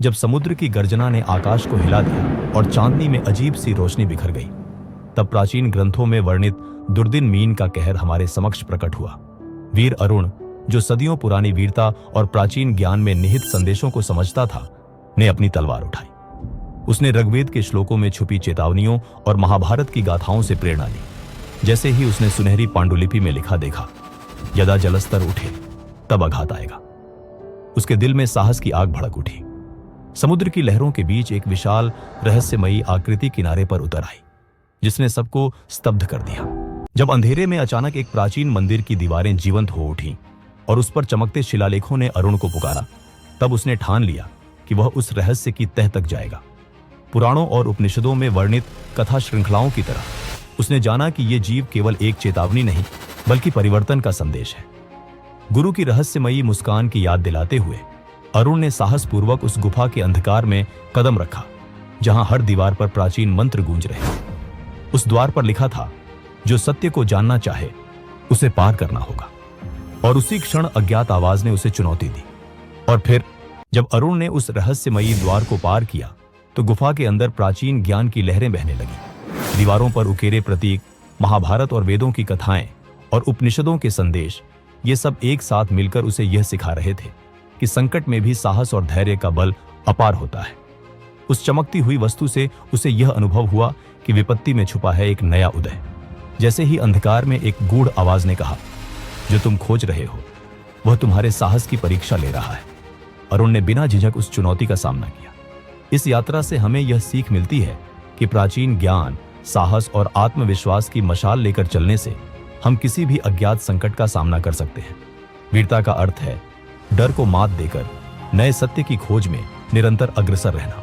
जब समुद्र की गर्जना ने आकाश को हिला दिया और चांदनी में अजीब सी रोशनी बिखर गई, तब प्राचीन ग्रंथों में वर्णित दुर्दिन मीन का कहर हमारे समक्ष प्रकट हुआ। वीर अरुण, जो सदियों पुरानी वीरता और प्राचीन ज्ञान में निहित संदेशों को समझता था, ने अपनी तलवार उठाई। उसने ऋग्वेद के श्लोकों में छुपी चेतावनियों और महाभारत की गाथाओं से प्रेरणा ली। जैसे ही उसने सुनहरी पांडुलिपि में लिखा देखा, यदा जलस्तर उठे तब आघात आएगा, उसके दिल में साहस की आग भड़क उठी। समुद्र की लहरों के बीच एक विशाल रहस्यमयी आकृति किनारे पर उतर आई, जिसने सबको स्तब्ध कर दिया। जब अंधेरे में अचानक एक प्राचीन मंदिर की दीवारें जीवंत हो उठी और उस पर चमकते शिलालेखों ने अरुण को पुकारा, तब उसने ठान लिया कि वह उस रहस्य की तह तक जाएगा। पुराणों और उपनिषदों में वर्णित कथा श्रृंखलाओं की तरह उसने जाना कि यह जीव केवल एक चेतावनी नहीं, बल्कि परिवर्तन का संदेश है। गुरु की रहस्यमयी मुस्कान की याद दिलाते हुए अरुण ने साहसपूर्वक उस गुफा के अंधकार में कदम रखा, जहां हर दीवार पर प्राचीन मंत्र गूंज रहे। उस द्वार पर लिखा था, जो सत्य को जानना चाहे उसे पार करना होगा। और उसी क्षण अज्ञात आवाज ने उसे चुनौती दी। और फिर जब अरुण ने उस रहस्यमयी द्वार को पार किया, तो गुफा के अंदर प्राचीन ज्ञान की लहरें बहने लगी। दीवारों पर उकेरे प्रतीक, महाभारत और वेदों की कथाएं और उपनिषदों के संदेश, ये सब एक साथ मिलकर उसे यह सिखा रहे थे कि संकट में भी साहस और धैर्य का बल अपार होता है। उस चमकती हुई वस्तु से उसे यह अनुभव हुआ कि विपत्ति में छुपा है एक नया उदय। जैसे ही अंधकार में एक गूढ़ आवाज ने कहा, जो तुम खोज रहे हो वह तुम्हारे साहस की परीक्षा ले रहा है। अरुण ने बिना झिझक उस चुनौती का सामना किया। इस यात्रा से हमें यह सीख मिलती है कि प्राचीन ज्ञान, साहस और आत्मविश्वास की मशाल लेकर चलने से हम किसी भी अज्ञात संकट का सामना कर सकते हैं। वीरता का अर्थ है डर को मात देकर नए सत्य की खोज में निरंतर अग्रसर रहना।